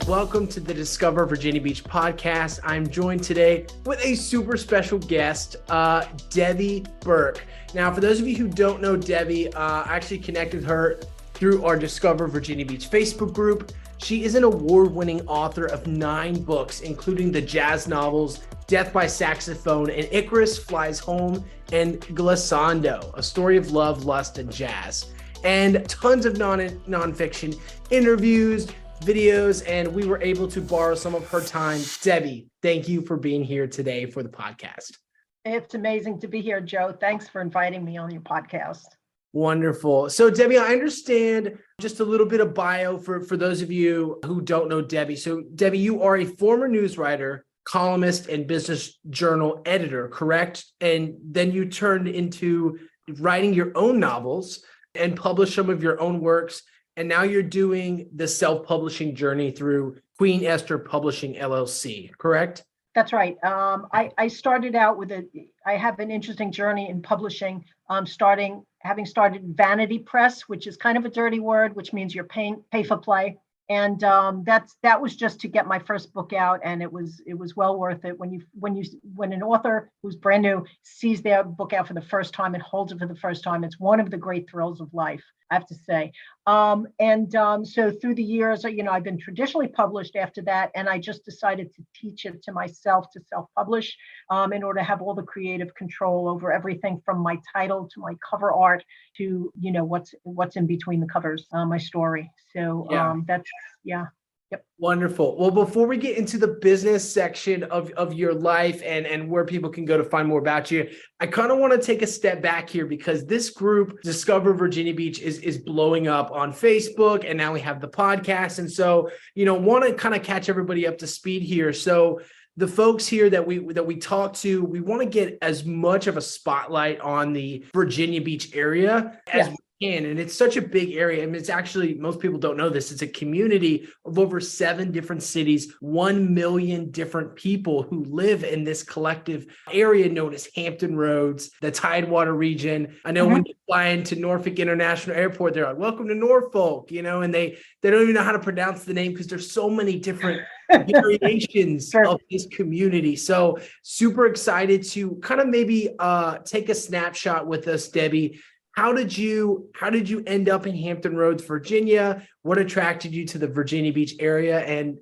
Welcome to the Discover Virginia Beach podcast. I'm joined today with a super special guest, Debbie Burke. Now, for those of you who don't know Debbie, I actually connected her through our Discover Virginia Beach Facebook group. She is an award-winning author of 9 books, including the jazz novels Death by Saxophone and Icarus Flies Home and Glissando, A Story of Love, Lust, and Jazz. And tons of nonfiction interviews, videos, and we were able to borrow some of her time. Debbie, thank you for being here today for the podcast. It's amazing to be here, Joe. Thanks for inviting me on your podcast. Wonderful. So Debbie, I understand just a little bit of bio for those of you who don't know Debbie. So Debbie, you are a former news writer, columnist, and business journal editor, correct? And then you turned into writing your own novels and published some of your own works. And now you're doing the self-publishing journey through Queen Esther Publishing, LLC, correct? That's right. I started out with I have an interesting journey in publishing, having started Vanity Press, which is kind of a dirty word, which means you're pay for play. And that was just to get my first book out, and it was well worth it. When an author who's brand new sees their book out for the first time and holds it for the first time, it's one of the great thrills of life, I have to say. So through the years, I've been traditionally published after that, and I just decided to teach it to myself to self-publish in order to have all the creative control over everything from my title to my cover art to what's in between the covers, my story. So that's Yep. Wonderful. Well, before we get into the business section of your life and where people can go to find more about you, I kind of want to take a step back here because this group, Discover Virginia Beach, is blowing up on Facebook, and now we have the podcast. And so, want to kind of catch everybody up to speed here. So the folks here that we talk to, we want to get as much of a spotlight on the Virginia Beach area as we can. And it's such a big area. I mean, it's actually, most people don't know this. It's a community of over 7 different cities, 1 million different people who live in this collective area known as Hampton Roads, the Tidewater region. I know when you fly into Norfolk International Airport, they're like, welcome to Norfolk, and they don't even know how to pronounce the name because there's so many different variations of this community. So super excited to kind of maybe take a snapshot with us, Debbie. How did you end up in Hampton Roads, Virginia? What attracted you to the Virginia Beach area? And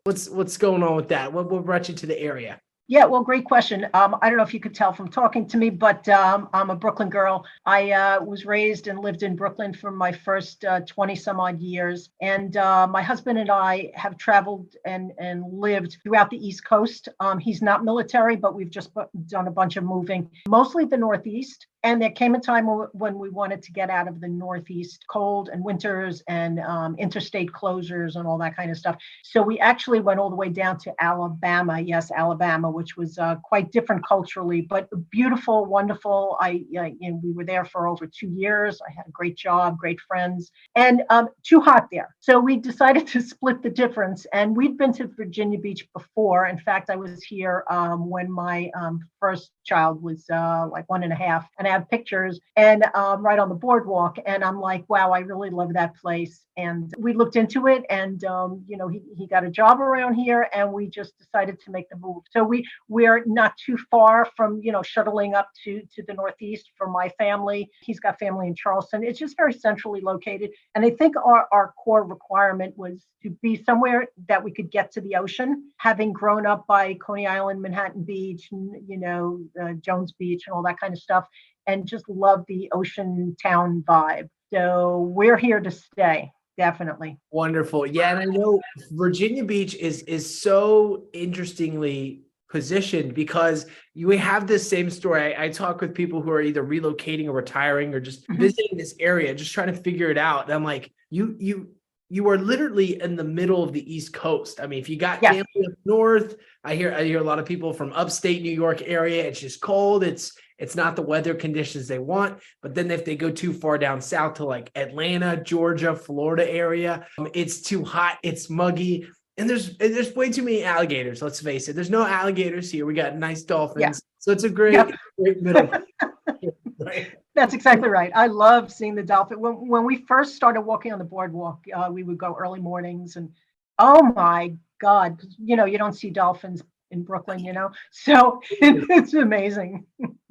what's going on with that? What brought you to the area? Yeah, well, great question. I don't know if you could tell from talking to me, but I'm a Brooklyn girl. I was raised and lived in Brooklyn for my first 20 some odd years. And my husband and I have traveled and lived throughout the East Coast. He's not military, but we've just done a bunch of moving, mostly the Northeast. And there came a time when we wanted to get out of the Northeast cold and winters and interstate closures and all that kind of stuff. So we actually went all the way down to Alabama. Yes, Alabama, which was quite different culturally, but beautiful, wonderful. We were there for over 2 years. I had a great job, great friends, and too hot there. So we decided to split the difference. And we'd been to Virginia Beach before. In fact, I was here when my first child was like 1.5, and I have pictures and right on the boardwalk, and I'm like, wow, I really love that place. And we looked into it, and he got a job around here, and we just decided to make the move. So we're not too far from shuttling up to the Northeast for my family. He's got family in Charleston. It's just very centrally located, and I think our core requirement was to be somewhere that we could get to the ocean. Having grown up by Coney Island, Manhattan Beach, Jones Beach, and all that kind of stuff, and just love the ocean town vibe. So we're here to stay. Definitely. Wonderful. Yeah. And I know Virginia Beach is so interestingly positioned because you have this same story. I talk with people who are either relocating or retiring or just visiting this area, just trying to figure it out. And I'm like, you are literally in the middle of the East Coast. I mean, if you got family up north, I hear a lot of people from upstate New York area. It's just cold. It's not the weather conditions they want. But then if they go too far down south to like Atlanta, Georgia, Florida area, it's too hot. It's muggy. And there's way too many alligators. Let's face it. There's no alligators here. We got nice dolphins. Yeah. So it's a great middle. Right? That's exactly right. I love seeing the dolphin. When we first started walking on the boardwalk, we would go early mornings, and oh my God, you don't see dolphins in Brooklyn, so it's amazing.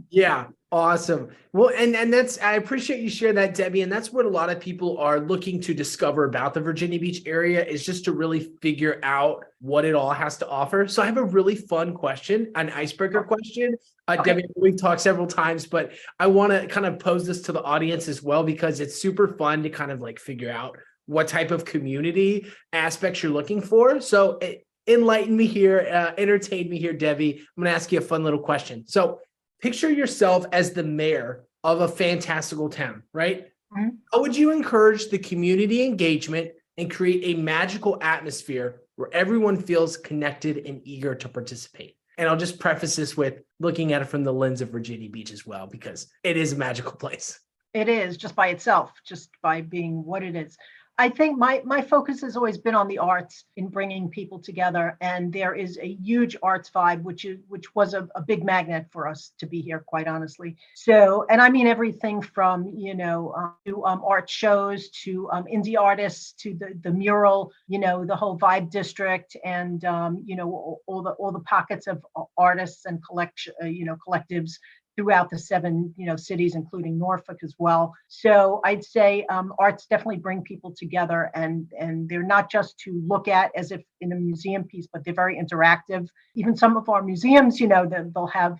Yeah, awesome. Well, and that's I appreciate you share that, Debbie. And that's what a lot of people are looking to discover about the Virginia Beach area is just to really figure out what it all has to offer. So I have a really fun question, an icebreaker question. Okay. Debbie, we've talked several times, but I want to kind of pose this to the audience as well because it's super fun to kind of like figure out what type of community aspects you're looking for. So enlighten me here, entertain me here, Debbie. I'm going to ask you a fun little question. So picture yourself as the mayor of a fantastical town, right? Mhm. How would you encourage the community engagement and create a magical atmosphere where everyone feels connected and eager to participate? And I'll just preface this with looking at it from the lens of Virginia Beach as well, because it is a magical place. It is just by itself, just by being what it is. I think my focus has always been on the arts in bringing people together, and there is a huge arts vibe, which was a big magnet for us to be here, quite honestly. So, and I mean everything from to art shows to indie artists to the mural, the whole vibe district, and all the pockets of artists and collectives throughout the 7 cities, including Norfolk as well. So I'd say arts definitely bring people together, and they're not just to look at as if in a museum piece, but they're very interactive. Even some of our museums, they'll have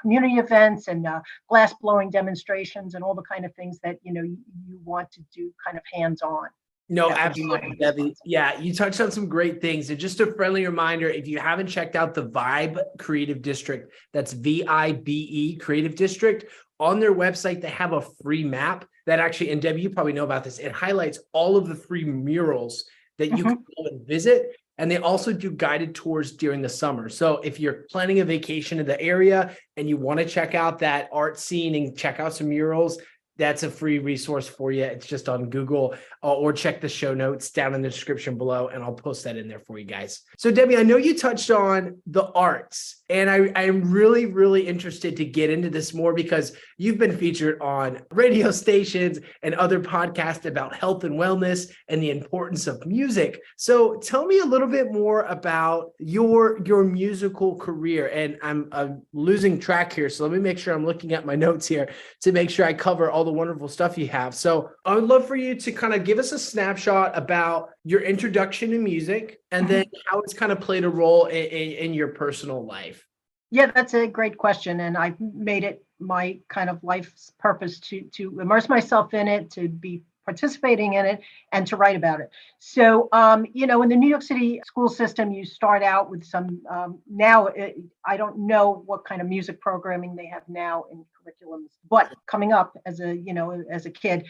community events and glass blowing demonstrations and all the kind of things that you want to do kind of hands-on. No, That would be my absolutely, Debbie. response. Yeah, you touched on some great things. And just a friendly reminder, if you haven't checked out the Vibe Creative District, that's VIBE Creative District, on their website, they have a free map that actually, and Debbie, you probably know about this, it highlights all of the free murals that you can go and visit. And they also do guided tours during the summer. So if you're planning a vacation in the area and you want to check out that art scene and check out some murals, that's a free resource for you. It's just on Google or check the show notes down in the description below, and I'll post that in there for you guys. So Debbie, I know you touched on the arts, and I am really, really interested to get into this more because you've been featured on radio stations and other podcasts about health and wellness and the importance of music. So tell me a little bit more about your musical career. And I'm losing track here, so let me make sure I'm looking at my notes here to make sure I cover all the wonderful stuff you have. So I would love for you to kind of give us a snapshot about your introduction to music and then how it's kind of played a role in your personal life. Yeah, that's a great question. And I've made it my kind of life's purpose to immerse myself in it, to be participating in it, and to write about it. So, in the New York City school system, you start out with some, I don't know what kind of music programming they have now in curriculums, but coming up as a kid,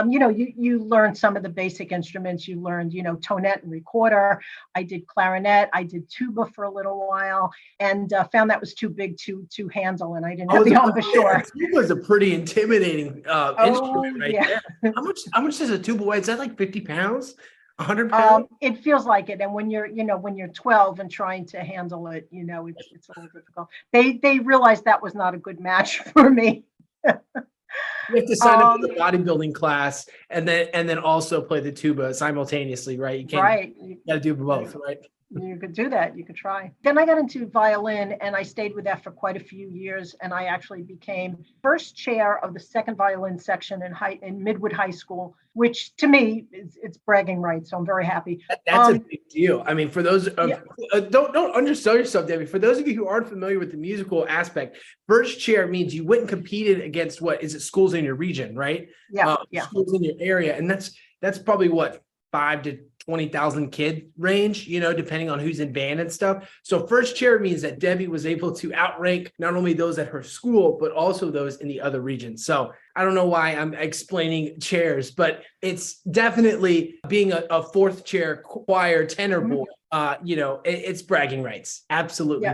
you learn some of the basic instruments. You learned, tonette and recorder. I did clarinet. I did tuba for a little while, and found that was too big to handle, and I didn't have the embouchure. Tuba was a pretty intimidating instrument right there. How much does a tuba weigh? Is that like 50 pounds? 100 pounds? It feels like it. And when you're 12 and trying to handle it, it's a little difficult. They realized that was not a good match for me. You have to sign up for the bodybuilding class and then also play the tuba simultaneously, right? You can't. Right. You got to do both, right? You could do that. You could try. Then I got into violin, and I stayed with that for quite a few years. And I actually became first chair of the second violin section in Midwood High School, which to me it's bragging rights. So I'm very happy. That's a big deal. I mean, for those don't undersell yourself, Debbie. For those of you who aren't familiar with the musical aspect, first chair means you went and competed against schools in your region, right? Yeah, schools in your area, and that's probably what 5 to 20,000 kid range, depending on who's in band and stuff. So first chair means that Debbie was able to outrank not only those at her school, but also those in the other regions. So I don't know why I'm explaining chairs, but it's definitely being a fourth chair choir tenor boy. It's bragging rights. Absolutely.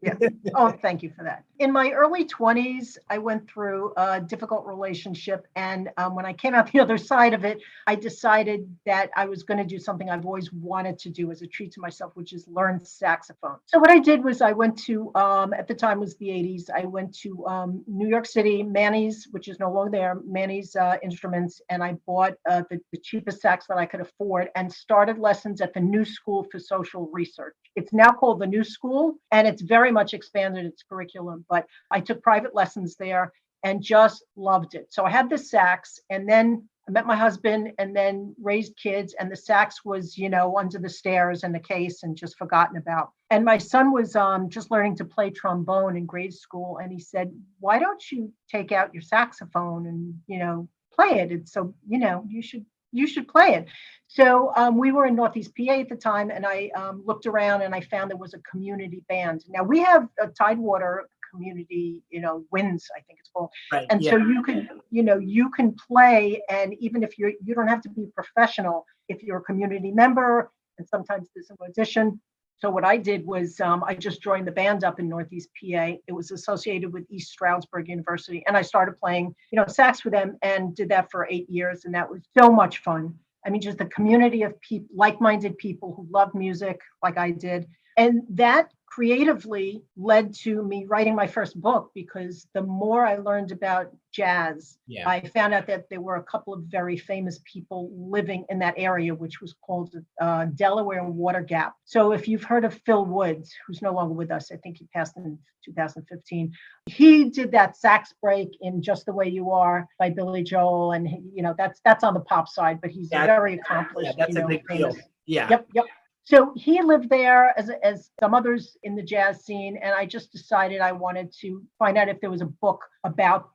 Yeah. Oh, thank you for that. In my early 20s, I went through a difficult relationship. And when I came out the other side of it, I decided that I was going to do something I've always wanted to do as a treat to myself, which is learn saxophone. So what I did was I went to, at the time was the 80s, I went to New York City, Manny's, which is no longer there, Manny's Instruments, and I bought the cheapest sax that I could afford and started lessons at the New School for Social Research. It's now called the New School, and it's very much expanded its curriculum, but I took private lessons there and just loved it. So I had the sax, and then I met my husband and then raised kids, and the sax was, under the stairs in the case and just forgotten about. And my son was just learning to play trombone in grade school, and he said, "Why don't you take out your saxophone and, play it? And so, you should play it." So we were in Northeast PA at the time, and I looked around and I found there was a community band. Now we have a Tidewater community, WINS, I think it's called. Right. And yeah. so you can play, and even if you don't have to be professional, if you're a community member, and sometimes there's an audition. So what I did was I just joined the band up in Northeast PA. It was associated with East Stroudsburg University, and I started playing, sax with them, and did that for 8 years, and that was so much fun. I mean, just the community of people, like-minded people who love music like I did. And that creatively led to me writing my first book, because the more I learned about jazz, I found out that there were a couple of very famous people living in that area, which was called Delaware Water Gap. So if you've heard of Phil Woods, who's no longer with us, I think he passed in 2015. He did that sax break in Just the Way You Are by Billy Joel. And, that's on the pop side, but he's very accomplished. Yeah, that's a big deal. Yeah. Yep. So he lived there as some others in the jazz scene. And I just decided I wanted to find out if there was a book about.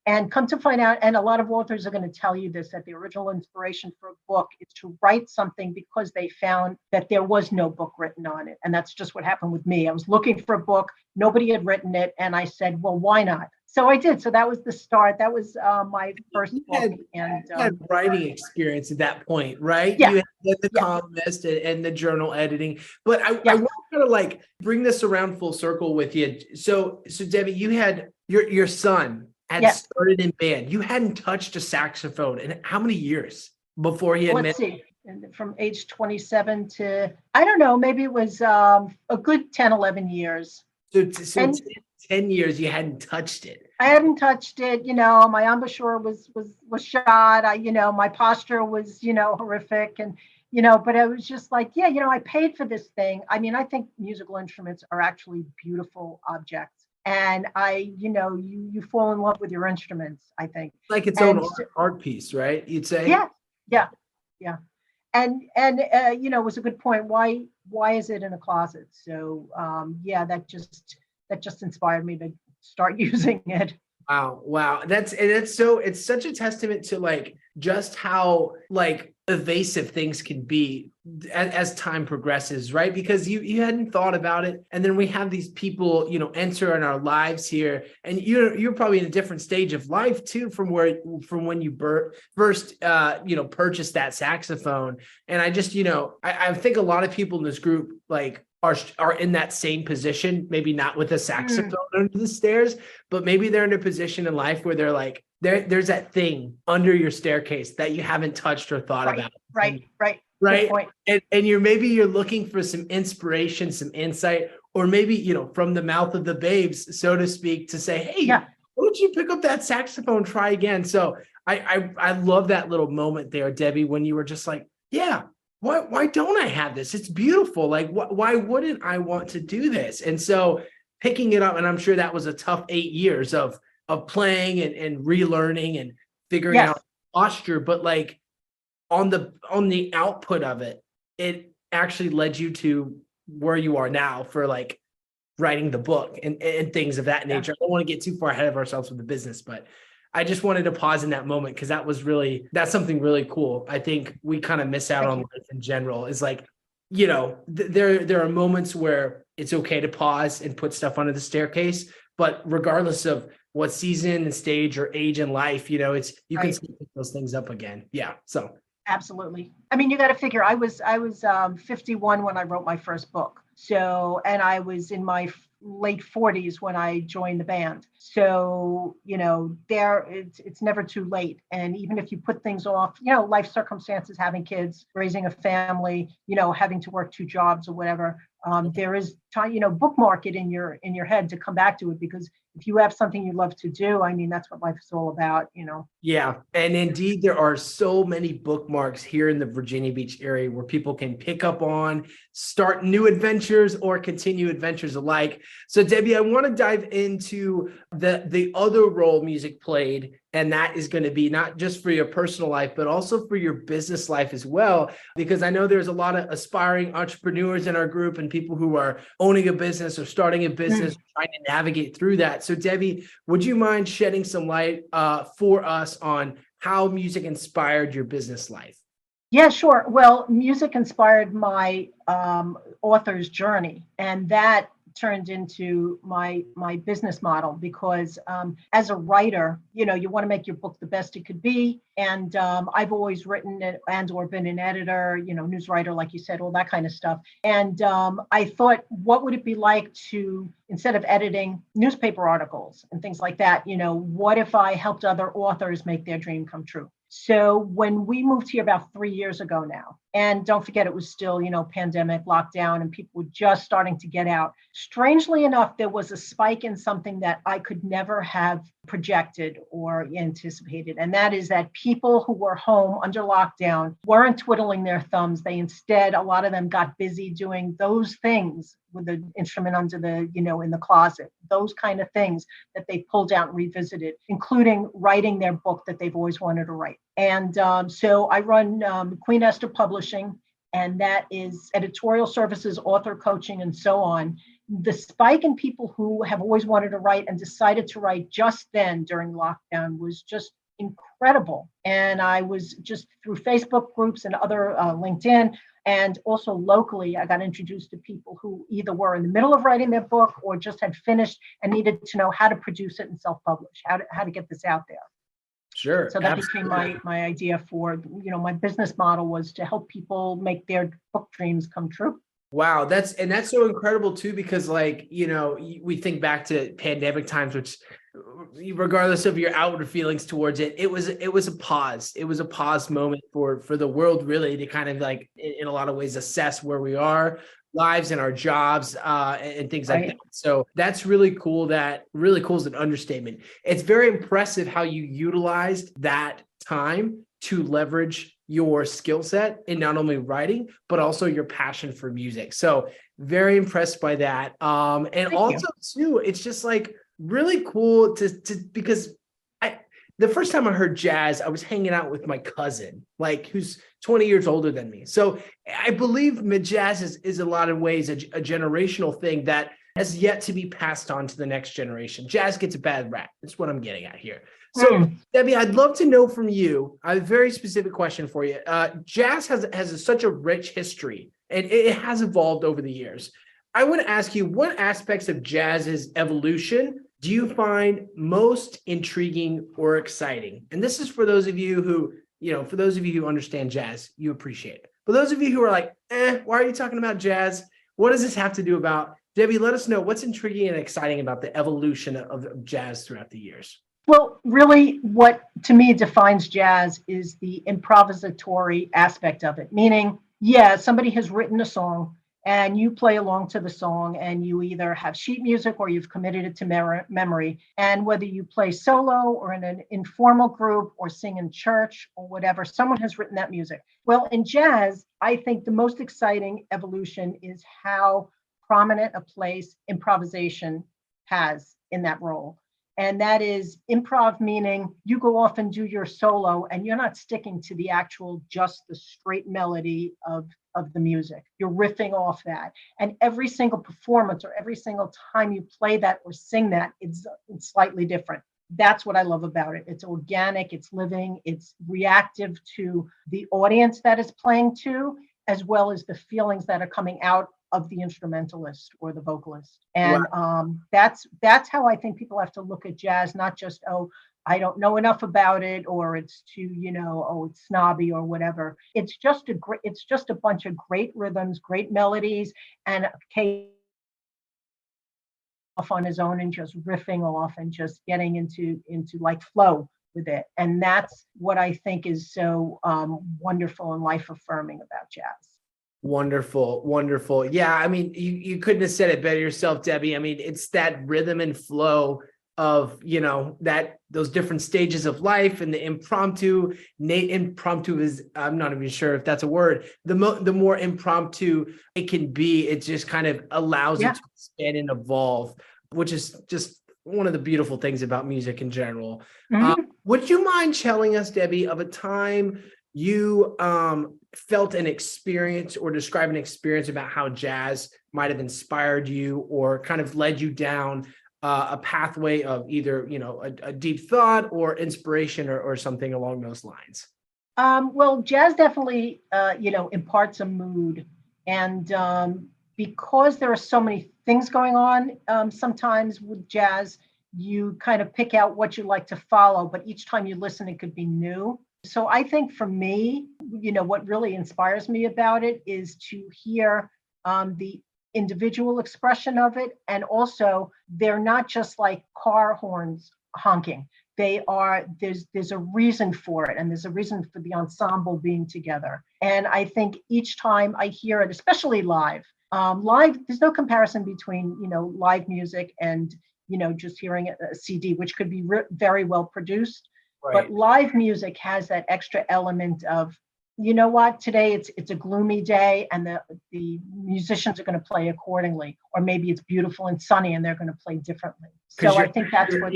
And come to find out, and a lot of authors are going to tell you this, that the original inspiration for a book is to write something because they found that there was no book written on it. And that's just what happened with me. I was looking for a book, nobody had written it, and I said, well, why not? So I did. So that was the start. That was my first book. And you had writing experience at that point, right? Yeah. You had the columnist and the journal editing. But I want to kind of bring this around full circle with you. So Debbie, you had your son had started in band. You hadn't touched a saxophone in how many years before he had Let's see. And from age 27 to, I don't know, maybe it was a good 10, 11 years. So 10 years you hadn't touched it. I hadn't touched it. My embouchure was shot. My posture was, horrific. And, but I was just like, I paid for this thing. I mean, I think musical instruments are actually beautiful objects. And you fall in love with your instruments, I think. Like its own art piece, right? You'd say? Yeah. And it was a good point. Why is it in a closet? So that just inspired me to start using it. Wow. It's such a testament to just how evasive things can be as time progresses, right? Because you hadn't thought about it, and then we have these people enter in our lives here, and you're probably in a different stage of life too from when you first purchased that saxophone. And I just I think a lot of people in this group are in that same position, maybe not with a saxophone under the stairs, but maybe they're in a position in life where they're there's that thing under your staircase that you haven't touched or thought about. Right. And you're looking for some inspiration, some insight, or maybe, from the mouth of the babes, so to speak, to say, hey, why don't you pick up that saxophone, try again? So I love that little moment there, Debbie, when you were just like, why don't I have this? It's beautiful. Why wouldn't I want to do this? And so picking it up, and I'm sure that was a tough 8 years of playing and relearning and figuring out posture, but on the output of it, it actually led you to where you are now for writing the book and things of that nature. I don't want to get too far ahead of ourselves with the business, but I just wanted to pause in that moment because that's something really cool. I think we kind of miss out on life in general. Is there are moments where it's okay to pause and put stuff under the staircase, but regardless of what season and stage or age in life, you can still pick those things up again. Yeah. So absolutely. I mean, you got to figure I was 51 when I wrote my first book. So, and I was in my late 40s when I joined the band. So, it's never too late. And even if you put things off, life circumstances, having kids, raising a family, having to work two jobs or whatever, there is time, bookmark it in your head to come back to it, because if you have something you love to do, I mean, that's what life is all about. Yeah. And indeed, there are so many bookmarks here in the Virginia Beach area where people can pick up on, start new adventures or continue adventures alike. So Debbie, I want to dive into the other role music played. And that is going to be not just for your personal life, but also for your business life as well. Because I know there's a lot of aspiring entrepreneurs in our group and people who are owning a business or starting a business, trying to navigate through that. So Debbie, would you mind shedding some light for us on how music inspired your business life? Yeah, sure. Well, music inspired my author's journey, and that turned into my business model, because as a writer, you want to make your book the best it could be. And I've always written and or been an editor, news writer, like you said, all that kind of stuff. And I thought, what would it be like to, instead of editing newspaper articles and things like that, what if I helped other authors make their dream come true? So when we moved here about 3 years ago now, and don't forget, it was still, pandemic lockdown, and people were just starting to get out. Strangely enough, there was a spike in something that I could never have projected or anticipated. And that is that people who were home under lockdown weren't twiddling their thumbs. They instead, a lot of them got busy doing those things with the instrument under the, in the closet, those kind of things that they pulled out and revisited, including writing their book that they've always wanted to write. And so I run Queen Esther Publishing, and that is editorial services, author coaching, and so on. The spike in people who have always wanted to write and decided to write just then during lockdown was just incredible. And I was just through Facebook groups and other LinkedIn, and also locally, I got introduced to people who either were in the middle of writing their book or just had finished and needed to know how to produce it and self-publish, how to get this out there. Sure. So that became my idea for, my business model was to help people make their book dreams come true. Wow, that's so incredible too, because we think back to pandemic times, which regardless of your outward feelings towards it, it was a pause. It was a pause moment for the world really to kind of in a lot of ways assess where we are, lives and our jobs and things like that. So that's really cool. That really cool is an understatement. It's very impressive how you utilized that time to leverage your skill set in not only writing, but also your passion for music. So very impressed by that. And Thank also too, it's just really cool to because the first time I heard jazz, I was hanging out with my cousin, who's 20 years older than me. So I believe jazz is a lot of ways a generational thing that has yet to be passed on to the next generation. Jazz gets a bad rap. That's what I'm getting at here. So Debbie, I'd love to know from you, I have a very specific question for you. Jazz has such a rich history, and it has evolved over the years. I want to ask you, what aspects of jazz's evolution do you find most intriguing or exciting? And this is for those of you who understand jazz, you appreciate it. For those of you who are like, why are you talking about jazz? What does this have to do about? Debbie, let us know what's intriguing and exciting about the evolution of jazz throughout the years. Well, really, what to me defines jazz is the improvisatory aspect of it, meaning, somebody has written a song and you play along to the song, and you either have sheet music or you've committed it to memory. And whether you play solo or in an informal group or sing in church or whatever, someone has written that music. Well, in jazz, I think the most exciting evolution is how prominent a place improvisation has in that role. And that is improv, meaning you go off and do your solo and you're not sticking to the actual, just the straight melody of the music. You're riffing off that. And every single performance or every single time you play that or sing that, it's slightly different. That's what I love about it. It's organic, it's living, it's reactive to the audience that is playing to, as well as the feelings that are coming out of the instrumentalist or the vocalist. Wow. And that's how I think people have to look at jazz, not just, oh, I don't know enough about it, or it's too, oh, it's snobby or whatever. It's just a bunch of great rhythms, great melodies, and Kate off on his own and just riffing off and just getting into like flow with it. And that's what I think is so wonderful and life affirming about jazz. Wonderful, wonderful. Yeah, I mean, you couldn't have said it better yourself, Debbie. I mean, it's that rhythm and flow of, that those different stages of life, and the impromptu. Impromptu is, I'm not even sure if that's a word. The more impromptu it can be, it just kind of allows it to expand and evolve, which is just one of the beautiful things about music in general. Mm-hmm. Would you mind telling us, Debbie, of a time you felt an experience, or describe an experience about how jazz might have inspired you or kind of led you down a pathway of either, a deep thought or inspiration, or something along those lines? Well, jazz definitely, imparts a mood. And because there are so many things going on, sometimes with jazz, you kind of pick out what you like to follow, but each time you listen, it could be new. So I think for me, what really inspires me about it is to hear the individual expression of it. And also, they're not just like car horns honking. There's a reason for it, and there's a reason for the ensemble being together. And I think each time I hear it, especially live, there's no comparison between live music and just hearing a CD, which could be very well produced. Right. But live music has that extra element of, today it's a gloomy day, and the musicians are going to play accordingly, or maybe it's beautiful and sunny and they're going to play differently. So I think that's what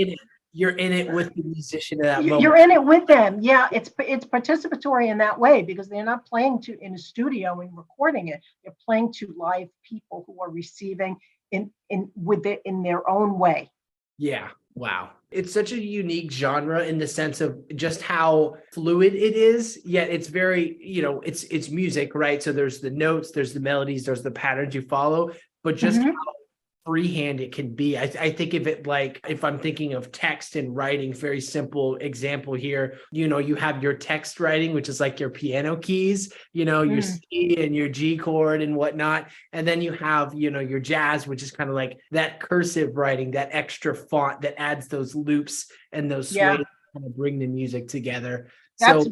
you're in it with the musician at that moment. You're in it with them. Yeah, it's participatory in that way, because they're not playing in a studio and recording it. They're playing to live people who are receiving in their own way. Yeah. Wow. It's such a unique genre in the sense of just how fluid it is, yet it's very, it's music, right? So there's the notes, there's the melodies, there's the patterns you follow, but just how freehand it can be. I think of it like, if I'm thinking of text and writing, very simple example here, you have your text writing, which is like your piano keys, your C and your G chord and whatnot. And then you have, your jazz, which is kind of like that cursive writing, that extra font that adds those loops and those sways to kind of bring the music together. That's a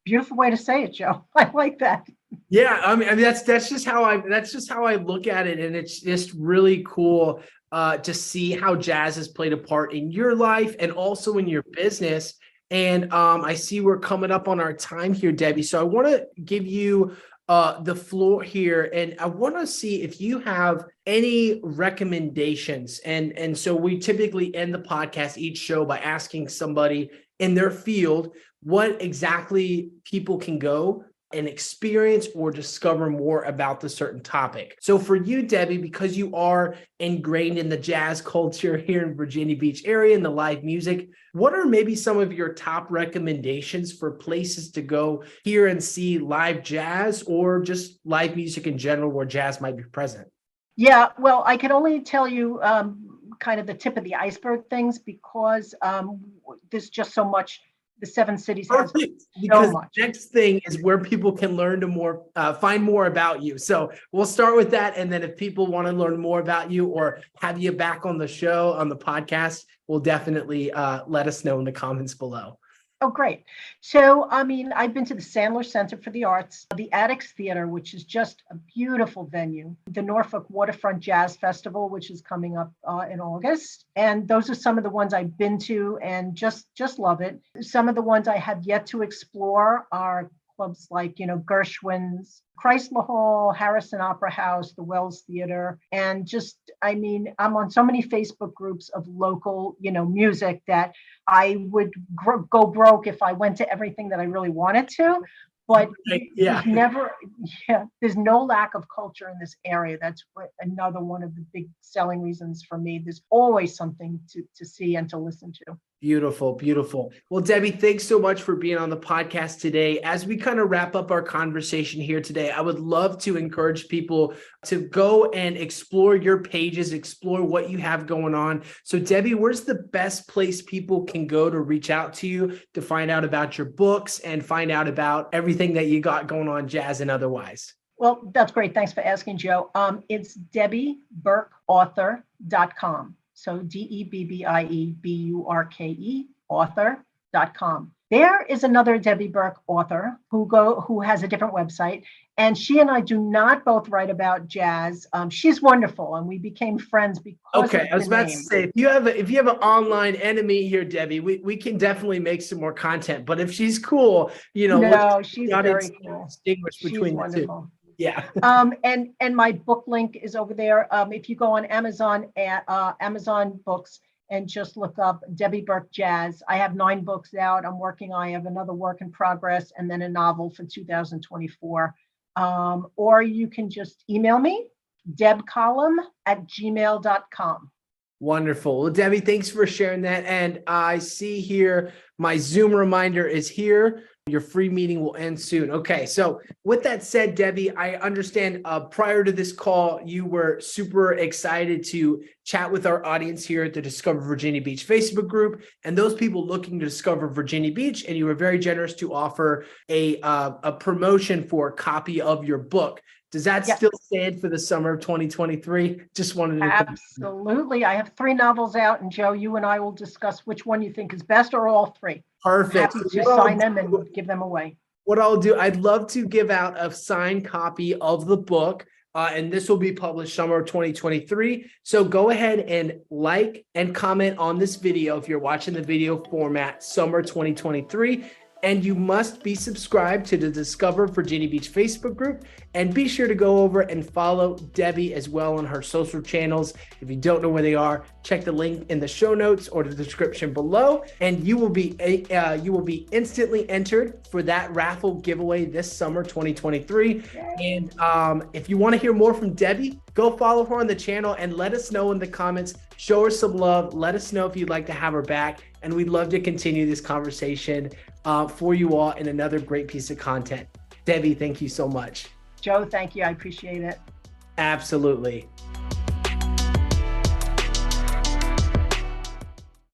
beautiful way to say it, Joe. I like that. Yeah, I mean that's just how I look at it, and it's just really cool to see how jazz has played a part in your life and also in your business. And I see we're coming up on our time here, Debbie. So I want to give you the floor here, and I want to see if you have any recommendations. And so we typically end the podcast each show by asking somebody in their field what exactly people can go and experience or discover more about the certain topic. So for you, Debbie, because you are ingrained in the jazz culture here in Virginia Beach area and the live music, what are maybe some of your top recommendations for places to go hear and see live jazz, or just live music in general where jazz might be present? Yeah, well, I can only tell you kind of the tip of the iceberg things, because there's just so much. The seven cities has because so much. The next thing is where people can learn to find more about you. So we'll start with that, and then if people want to learn more about you or have you back on the show, on the podcast, we'll definitely let us know in the comments below. Oh, great. So, I mean, I've been to the Sandler Center for the Arts, the Attucks Theater, which is just a beautiful venue, the Norfolk Waterfront Jazz Festival, which is coming up in August. And those are some of the ones I've been to and just love it. Some of the ones I have yet to explore are clubs like, Gershwin's, Chrysler Hall, Harrison Opera House, the Wells Theater. And I'm on so many Facebook groups of local, music that I would go broke if I went to everything that I really wanted to. But there's no lack of culture in this area. That's another one of the big selling reasons for me. There's always something to see and to listen to. Beautiful, beautiful. Well, Debbie, thanks so much for being on the podcast today. As we kind of wrap up our conversation here today, I would love to encourage people to go and explore your pages, explore what you have going on. So, Debbie, where's the best place people can go to reach out to you to find out about your books and find out about everything that you got going on, jazz and otherwise? Well, that's great. Thanks for asking, Joe. It's DebbieBurkeAuthor.com. So DebbieBurke author.com. There is another Debbie Burke author who has a different website, and she and I do not both write about jazz. She's wonderful, and we became friends because okay, I was about to say, if you have an online enemy here, Debbie, we can definitely make some more content. But if she's cool, no, she's very cool. Distinguish between the two. Yeah. And my book link is over there. If you go on Amazon Amazon Books and just look up Debbie Burke Jazz, I have 9 books out. I have another work in progress and then a novel for 2024. Or you can just email me, debcolumn@gmail.com. Wonderful. Well, Debbie, thanks for sharing that. And I see here my Zoom reminder is here. Your free meeting will end soon. Okay. So with that said, Debbie, I understand prior to this call, you were super excited to chat with our audience here at the Discover Virginia Beach Facebook group and those people looking to discover Virginia Beach. And you were very generous to offer a promotion for a copy of your book. Does that still stand for the summer of 2023? Just wanted to Absolutely. I have 3 novels out, and Joe, you and I will discuss which one you think is best, or all 3. Perfect. Happy to sign them and give them away. What I'll do, I'd love to give out a signed copy of the book, and this will be published summer of 2023. So go ahead and like and comment on this video if you're watching the video format, summer 2023. And you must be subscribed to the Discover Virginia Beach Facebook group. And be sure to go over and follow Debbie as well on her social channels. If you don't know where they are, check the link in the show notes or the description below. And you will be instantly entered for that raffle giveaway this summer 2023. And if you want to hear more from Debbie, go follow her on the channel and let us know in the comments. Show her some love. Let us know if you'd like to have her back. And we'd love to continue this conversation for you all in another great piece of content. Debbie, thank you so much. Joe, thank you. I appreciate it. Absolutely.